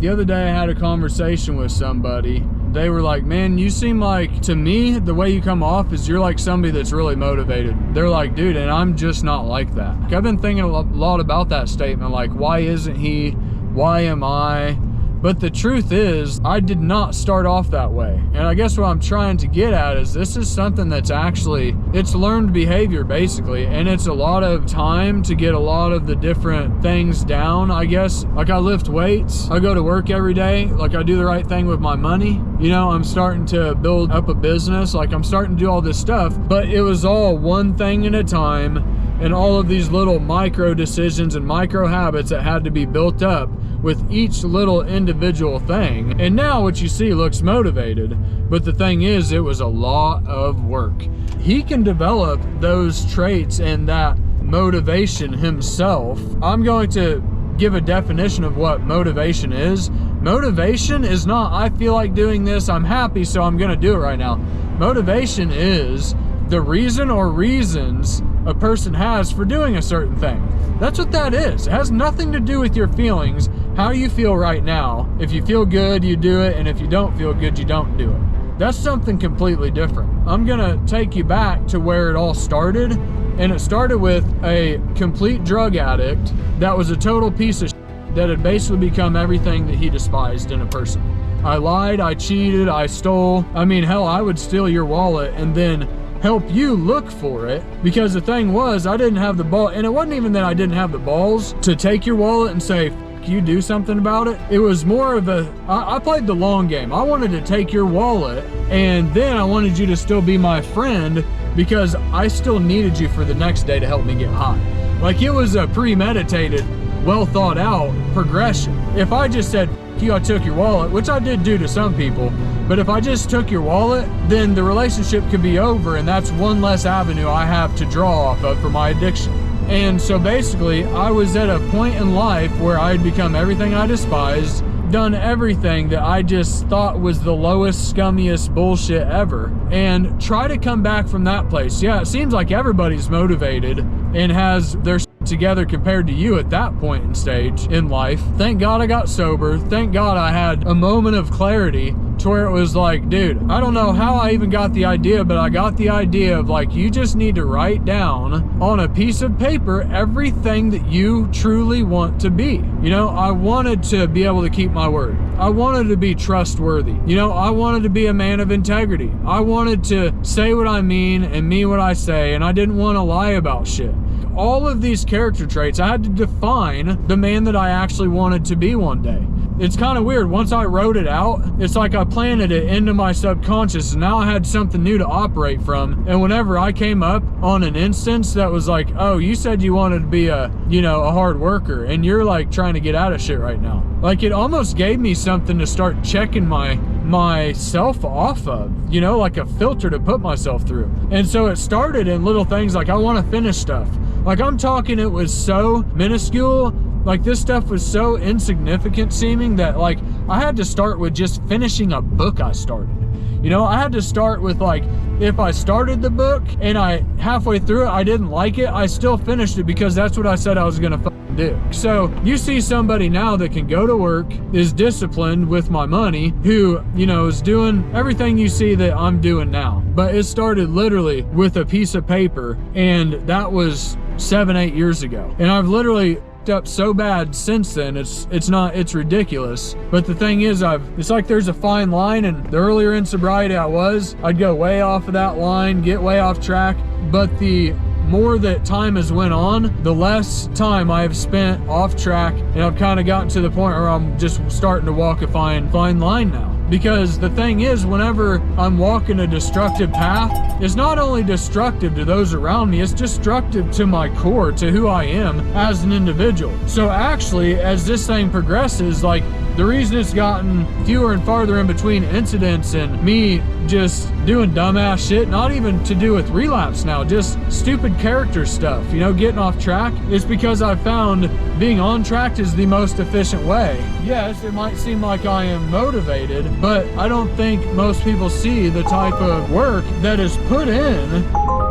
The other day I had a conversation with somebody. They were like, man, you seem like, to me, the way you come off is you're like somebody that's really motivated. They're like, dude, and I'm just not like that. I've been thinking a lot about that statement, like, why isn't he? Why am I? But the truth is, I did not start off that way. And I guess what I'm trying to get at is this is something that's actually, it's learned behavior basically. And it's a lot of time to get a lot of the different things down, I guess. Like I lift weights, I go to work every day, like I do the right thing with my money. You know, I'm starting to build up a business, like I'm starting to do all this stuff, but it was all one thing at a time. And all of these little micro decisions and micro habits that had to be built up with each little individual thing. And now what you see looks motivated, but the thing is, it was a lot of work. He can develop those traits and that motivation himself. I'm going to give a definition of what motivation is. Motivation is not, I feel like doing this, I'm happy, so I'm gonna do it right now. Motivation is the reason or reasons a person has for doing a certain thing. That's what that is. It has nothing to do with your feelings, how you feel right now. If you feel good, you do it, and if you don't feel good, you don't do it. That's something completely different. I'm gonna take you back to where it all started, and it started with a complete drug addict that was a total piece of shit that had basically become everything that he despised in a person. I lied, I cheated, I stole. I mean, hell, I would steal your wallet and then help you look for it, because the thing was, I didn't have the ball, and it wasn't even that I didn't have the balls to take your wallet and say, you do something about it. It was more of I played the long game. I wanted to take your wallet, and then I wanted you to still be my friend because I still needed you for the next day to help me get high. Like it was a premeditated, well thought out progression. If I just said, I took your wallet, which I did do to some people, but if I just took your wallet, then the relationship could be over, and that's one less avenue I have to draw off of for my addiction. And so basically, I was at a point in life where I had become everything I despised, done everything that I just thought was the lowest, scummiest bullshit ever, and try to come back from that place. Yeah, it seems like everybody's motivated and has their together compared to you at that point in stage in life. Thank God I got sober. Thank God I had a moment of clarity to where it was like, dude, I don't know how I even got the idea, but I got the idea of like, you just need to write down on a piece of paper everything that you truly want to be. You know, I wanted to be able to keep my word. I wanted to be trustworthy. You know, I wanted to be a man of integrity. I wanted to say what I mean and mean what I say, and I didn't want to lie about shit. All of these character traits, I had to define the man that I actually wanted to be one day. It's kind of weird. Once I wrote it out, it's like I planted it into my subconscious, and now I had something new to operate from. And whenever I came up on an instance that was like, oh, you said you wanted to be a hard worker, and you're like trying to get out of shit right now. Like it almost gave me something to start checking myself off of, you know, like a filter to put myself through. And so it started in little things like I want to finish stuff. Like I'm talking, it was so minuscule. Like this stuff was so insignificant seeming that like I had to start with just finishing a book I started. You know, I had to start with like, if I started the book and I halfway through it, I didn't like it, I still finished it because that's what I said I was gonna do. So you see somebody now that can go to work, is disciplined with my money, who, you know, is doing everything you see that I'm doing now. But it started literally with a piece of paper, and that was 7-8 years ago. And I've literally up so bad since then, it's ridiculous. But the thing is, it's like there's a fine line, and the earlier in sobriety I'd go way off of that line, get way off track. But the more that time has went on, the less time I've spent off track, and I've kind of gotten to the point where I'm just starting to walk a fine line now. Because the thing is, whenever I'm walking a destructive path, it's not only destructive to those around me, it's destructive to my core, to who I am as an individual. So actually, as this thing progresses, like the reason it's gotten fewer and farther in between incidents and me just doing dumbass shit, not even to do with relapse now, just stupid character stuff, you know, getting off track, is because I found being on track is the most efficient way. Yes, it might seem like I am motivated, but I don't think most people see the type of work that is put in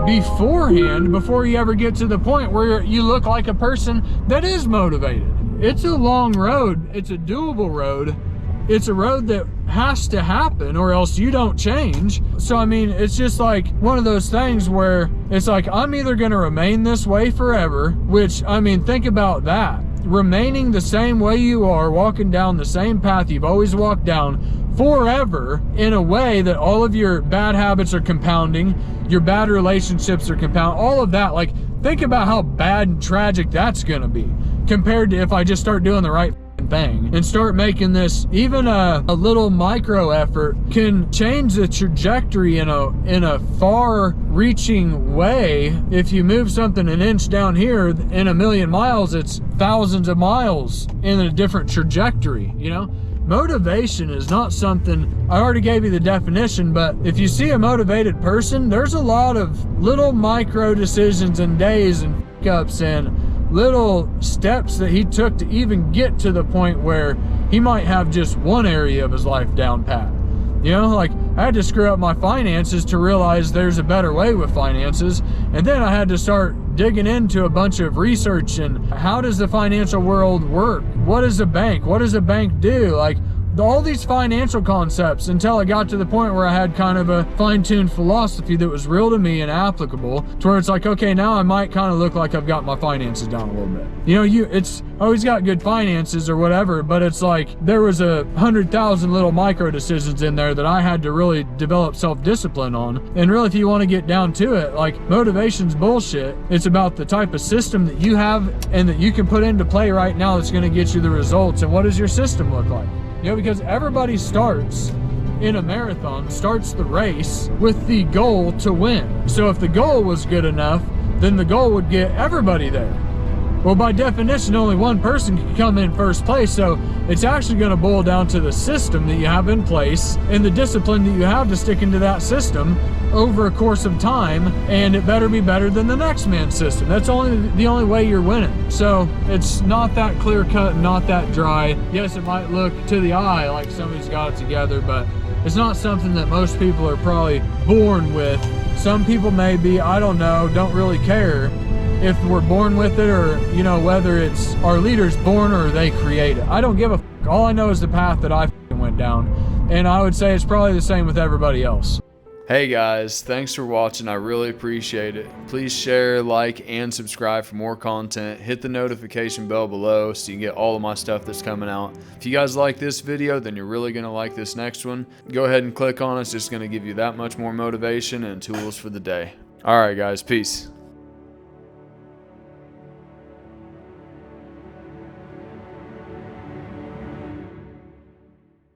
beforehand before you ever get to the point where you look like a person that is motivated. it's a long road. It's a doable road. It's a road that has to happen or else you don't change. So, I mean, it's just like one of those things where it's like, I'm either going to remain this way forever, which, I mean, think about that. Remaining the same way you are, walking down the same path you've always walked down forever in a way that all of your bad habits are compounding, your bad relationships are compounding, all of that. Like, think about how bad and tragic that's going to be compared to if I just start doing the right thing and start making this. Even a little micro effort can change the trajectory in a far reaching way. If you move something an inch down here, in a million miles it's thousands of miles in a different trajectory, you know. Motivation is not something, I already gave you the definition, but if you see a motivated person, there's a lot of little micro decisions and days and ups and little steps that he took to even get to the point where he might have just one area of his life down pat. You know, like, I had to screw up my finances to realize there's a better way with finances. And then I had to start digging into a bunch of research and how does the financial world work? What is a bank? What does a bank do? Like, all these financial concepts, until I got to the point where I had kind of a fine-tuned philosophy that was real to me and applicable, to where it's like, okay, now I might kind of look like I've got my finances down a little bit. You know, it's always got good finances or whatever, but it's like there was 100,000 little micro decisions in there that I had to really develop self-discipline on. And really, if you want to get down to it, like, motivation's bullshit. It's about the type of system that you have and that you can put into play right now that's going to get you the results. And what does your system look like? You know, because everybody starts in a marathon, starts the race with the goal to win. So if the goal was good enough, then the goal would get everybody there. Well, by definition, only one person can come in first place. So it's actually going to boil down to the system that you have in place and the discipline that you have to stick into that system over a course of time, and it better be better than the next man's system. That's the only way you're winning. So it's not that clear cut, not that dry. Yes, it might look to the eye like somebody's got it together, but it's not something that most people are probably born with. Some people may be, I don't know, don't really care if we're born with it, or, you know, whether it's our leaders born or they create it. I don't give a f. All I know is the path that I went down, and I would say it's probably the same with everybody else. Hey guys, thanks for watching. I really appreciate it. Please share, like, and subscribe for more content. Hit the notification bell below so you can get all of my stuff that's coming out. If you guys like this video, then you're really going to like this next one. Go ahead and click on it. It's just going to give you that much more motivation and tools for the day. All right, guys, peace.